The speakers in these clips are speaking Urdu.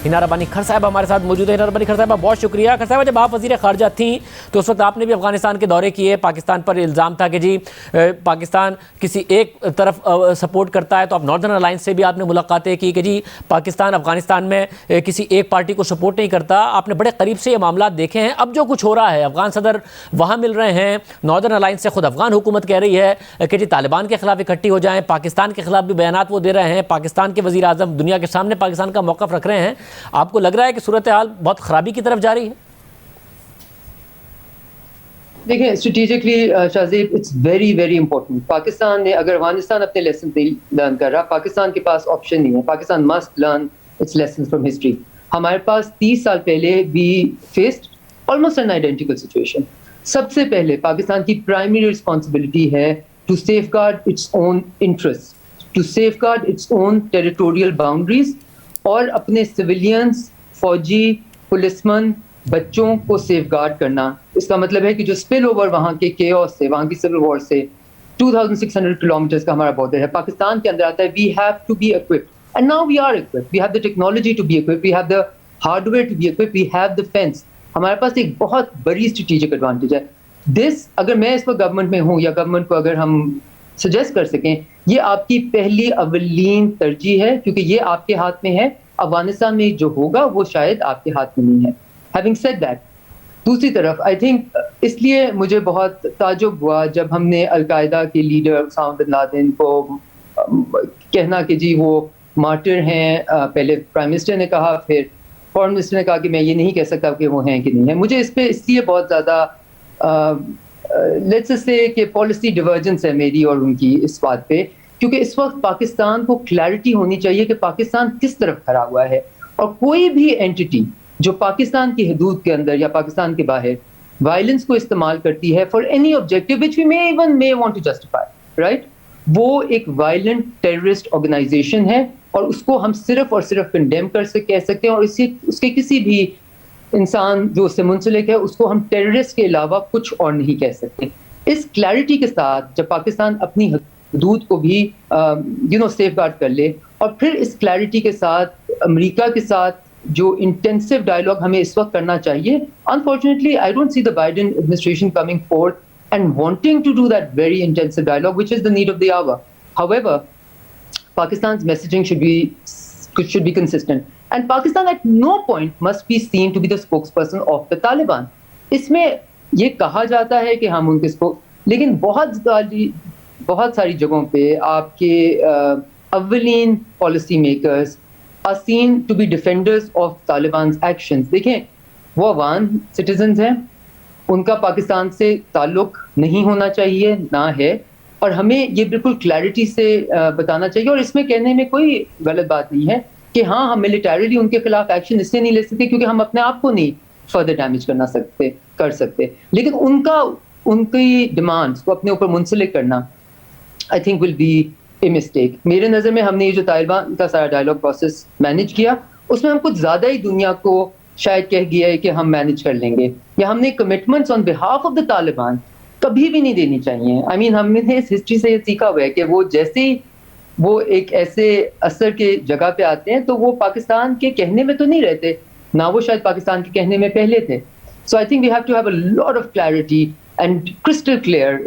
ہنا ربانی کھر صاحبہ ہمارے ساتھ موجود ہے. ہنا ربانی کھر صاحبہ بہت شکریہ. کھر صاحبہ جب آپ وزیر خارجہ تھیں تو اس وقت آپ نے بھی افغانستان کے دورے کیے. پاکستان پر الزام تھا کہ جی پاکستان کسی ایک طرف سپورٹ کرتا ہے, تو آپ ناردرن الائنس سے بھی آپ نے ملاقاتیں کی کہ جی پاکستان افغانستان میں کسی ایک پارٹی کو سپورٹ نہیں کرتا. آپ نے بڑے قریب سے یہ معاملات دیکھے ہیں. اب جو کچھ ہو رہا ہے, افغان صدر وہاں مل رہے ہیں, ناردرن الائنس سے خود افغان حکومت کہہ رہی ہے کہ جی طالبان کے خلاف اکٹھی ہو جائیں, پاکستان کے خلاف بھی بیانات وہ دے رہے ہیں, پاکستان کے وزیر اعظم دنیا کے سامنے پاکستان کا موقف رکھ رہے ہیں. آپ کو لگ رہا ہے کہ صورتحال بہت خرابی کی طرف جا رہی ہے؟ دیکھیں strategically Shahzeb it's very very important. Pakistan نے اگر افغانستان اپنے لیسن لرن کر رہا, پاکستان کے پاس آپشن نہیں ہے. Pakistan must learn its lesson from history. ہمارے پاس 30 سال پہلے بھی faced almost an identical situation. سب سے پہلے پاکستان کی پرائمری رسپانسبلٹی ہے to safeguard its own interest, to safeguard its own territorial boundaries, اور اپنے سویلینس, فوجی, پولیسمن, بچوں کو سیف گارڈ کرنا. اس کا مطلب ہے کہ جو اسپل اوور وہاں کے کیوس سے, وہاں کی سول وار سے 2600 کلومیٹرز کا ہمارا بارڈر ہے, پاکستان کے اندر آتا ہے. We have to be equipped and now we are equipped. We have the technology to be equipped, we have the hardware to be equipped, we have the fence. ہمارے پاس ایک بہت بڑی اسٹریٹجک ایڈوانٹیج ہے. دس اگر میں اس وقت گورنمنٹ میں ہوں یا گورنمنٹ کو اگر ہم سجیسٹ کر سکیں, یہ آپ کی پہلی اولین ترجیح ہے, کیونکہ یہ آپ کے ہاتھ میں ہے. افغانستان میں جو ہوگا وہ شاید آپ کے ہاتھ میں نہیں ہے. ہیونگ سیڈ دیٹ, دوسری طرف آئی تھنک اس لیے مجھے بہت تعجب ہوا جب ہم نے القاعدہ کے لیڈر اسامہ بن لادن کو کہنا کہ جی وہ مارٹر ہیں. پہلے پرائم منسٹر نے کہا, پھر فورن منسٹر نے کہا کہ میں یہ نہیں کہہ سکتا کہ وہ ہیں کہ نہیں ہیں. مجھے اس پہ اس لیے بہت زیادہ لیٹس سے کہ پالیسی ڈیورجنس ہے میری اور ان کی اس بات پہ, کیونکہ اس وقت پاکستان کو کلیئرٹی ہونی چاہیے کہ پاکستان کس طرف کھڑا ہوا ہے. اور کوئی بھی اینٹی جو پاکستان کی حدود کے اندر یا پاکستان کے باہر وائلنس کو استعمال کرتی ہے for any objective which we may want to justify, right, وہ ایک وائلنٹ ٹیررسٹ آرگنائزیشن ہے, اور اس کو ہم صرف اور صرف کنڈیم کہہ سکتے ہیں, اور اس کے کسی بھی انسان جو اس سے منسلک ہے اس کو ہم ٹیررسٹ کے علاوہ کچھ اور نہیں کہہ سکتے. اس کلیئرٹی کے ساتھ جب پاکستان اپنی حدود کو بھی سیف گارڈ کر لے, اور پھر اس کلیئرٹی کے ساتھ امریکہ کے ساتھ جو انٹینسو ڈائلاگ ہمیں اس وقت کرنا چاہیے. Unfortunately I don't see the Biden administration coming forth and wanting to do that very intensive dialogue, which is the need of the hour. However, Pakistan's messaging should be consistent, and Pakistan at no point must be seen to be the spokesperson of the Taliban. اس میں یہ کہا جاتا ہے کہ ہم ان کے لیکن بہت ساری جگہوں پہ آپ کے اولین policy makers are seen to be defenders of Taliban's actions. دیکھیں وہ افغان سٹیزنز ہیں, ان کا پاکستان سے تعلق نہیں ہونا چاہیے, نہ ہے, اور ہمیں یہ بالکل کلیئرٹی سے بتانا چاہیے. اور اس میں کہنے میں کوئی غلط بات نہیں ہے کہ ہاں ہم ملیٹریلی ان کے خلاف ایکشن اس لیے نہیں لے سکتے کیونکہ ہم اپنے آپ کو نہیں فردر ڈیمیج کر سکتے, لیکن ان کی ڈیمانڈس کو اپنے اوپر منسلک کرنا I think will be a mistake. میرے نظر میں ہم نے یہ جو طالبان کا سارا ڈائلاگ پروسیس مینیج کیا, اس میں ہم کچھ زیادہ ہی دنیا کو شاید کہہ گیا ہے کہ ہم مینیج کر لیں گے, یا ہم نے commitments on behalf of the Taliban کبھی بھی نہیں دینی چاہیے. آئی مین ہم نے اس ہسٹری سے یہ سیکھا ہوا ہے کہ وہ جیسے ہی وہ ایک ایسے اثر کے جگہ پہ آتے ہیں تو وہ پاکستان کے کہنے میں تو نہیں رہتے, نہ وہ شاید پاکستان کے کہنے میں پہلے تھے. So I think we have to have a lot of clarity and crystal clear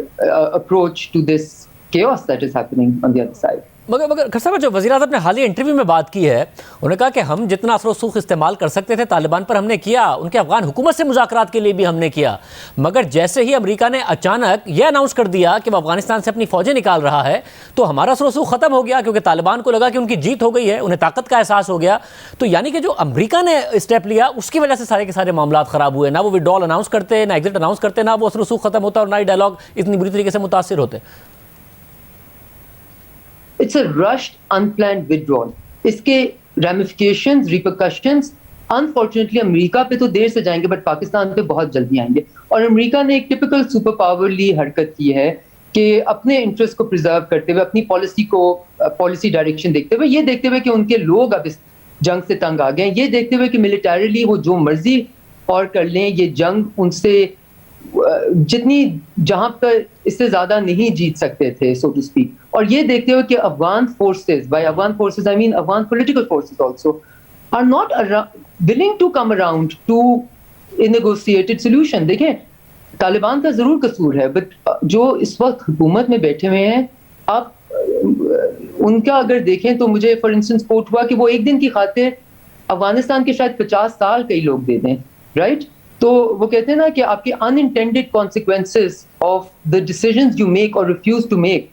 approach to this chaos that is happening on the other side. مگر کھر صاحب جو وزیر اعظم نے حالیہ انٹرویو میں بات کی ہے, انہوں نے کہا کہ ہم جتنا اثر و رسوخ استعمال کر سکتے تھے طالبان پر ہم نے کیا, ان کے افغان حکومت سے مذاکرات کے لیے بھی ہم نے کیا, مگر جیسے ہی امریکہ نے اچانک یہ اناؤنس کر دیا کہ وہ افغانستان سے اپنی فوجیں نکال رہا ہے تو ہمارا اثر و رسوخ ختم ہو گیا, کیونکہ طالبان کو لگا کہ ان کی جیت ہو گئی ہے, انہیں طاقت کا احساس ہو گیا. تو یعنی کہ جو امریکہ نے اسٹیپ لیا اس کی وجہ سے سارے کے سارے معاملات خراب ہوئے, نہ وہ وڈرال اناؤنس کرتے, نہ ایگزٹ اناؤنس کرتے, نہ وہ اثر و رسوخ ختم ہوتا اور نہ ہی ڈائلاگ اتنی بری طریقے سے متاثر ہوتے. It's a rushed, unplanned withdrawal. اس کے ramifications, repercussions, unfortunately امریکہ پہ تو دیر سے جائیں گے بٹ پاکستان پہ بہت جلدی آئیں گے. اور امریکہ نے ایک ٹپیکل سپر پاورلی حرکت کی ہے کہ اپنے انٹرسٹ کو پرزرو کرتے ہوئے, اپنی پالیسی ڈائریکشن دیکھتے ہوئے, یہ دیکھتے ہوئے کہ ان کے لوگ اب اس جنگ سے تنگ آ گئے ہیں, یہ دیکھتے ہوئے کہ ملیٹریلی وہ جو مرضی اور کر لیں, یہ جنگ ان سے جتنی جہاں پر اس سے زیادہ نہیں جیت سکتے تھے سو ٹو اسپیک. اور یہ دیکھتے ہوئے کہ Afghan forces, by Afghan forces I mean Afghan political forces also, are not willing to come around to a negotiated solution. دیکھیں طالبان کا ضرور قصور ہے, بٹ جو اس وقت حکومت میں بیٹھے ہوئے ہیں, آپ ان کا اگر دیکھیں تو مجھے فار انسٹنس کوٹ ہوا کہ وہ ایک دن کی خاطر افغانستان کے شاید 50 سال کئی لوگ دے دیں, رائٹ؟ تو وہ کہتے ہیں نا کہ آپ کے unintended consequences of the decisions you make or refuse to make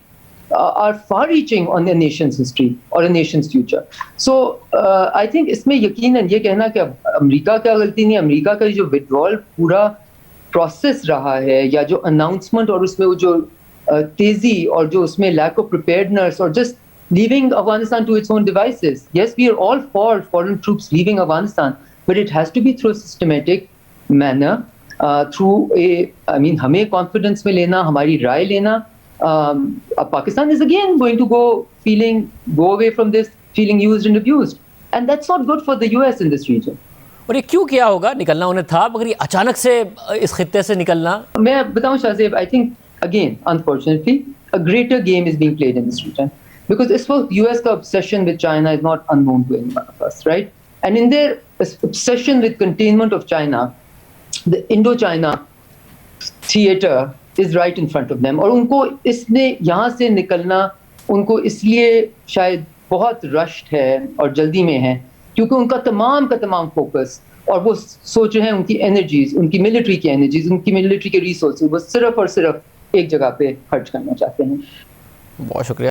are far reaching on a nation's history or a nation's future. So I think اس میں یقیناً یہ کہنا کہ امریکہ کا غلطی نہیں, امریکہ کا جو withdrawal پورا پروسیس رہا ہے, یا جو اناؤنسمنٹ اور اس میں وہ جو تیزی اور جو اس میں لیک آف پریپیئرڈنس اور just leaving Afghanistan to its own devices. Yes, we are all for foreign troops leaving Afghanistan, but it has to be through a systematic manner, through ہمیں confidence میں لینا, ہماری رائے لینا. Pakistan is again going to go away from this feeling used and abused, and that's not good for the US in this region. اور یہ کیوں کیا ہوگا؟ نکلنا انہیں تھا, مگر یہ اچانک سے اس خطے سے نکلنا. میں بتاؤں شاہ زیب, I think again unfortunately a greater game is being played in this region. Because اس وقت US کا obsession with China is not unknown to any one of us, right? And in their obsession with containment of China, the Indo-China theater is right in front of them. اور ان کو اس نے یہاں سے نکلنا ان کو اس لیے شاید بہت رشڈ ہے اور جلدی میں ہے, کیونکہ ان کا تمام فوکس اور وہ سوچ رہے ہیں ان کی انرجیز, ان کی ملٹری کی انرجیز, ان کی ملٹری کے ریسورسز وہ صرف اور صرف ایک جگہ پہ خرچ کرنا چاہتے ہیں. بہت شکریہ.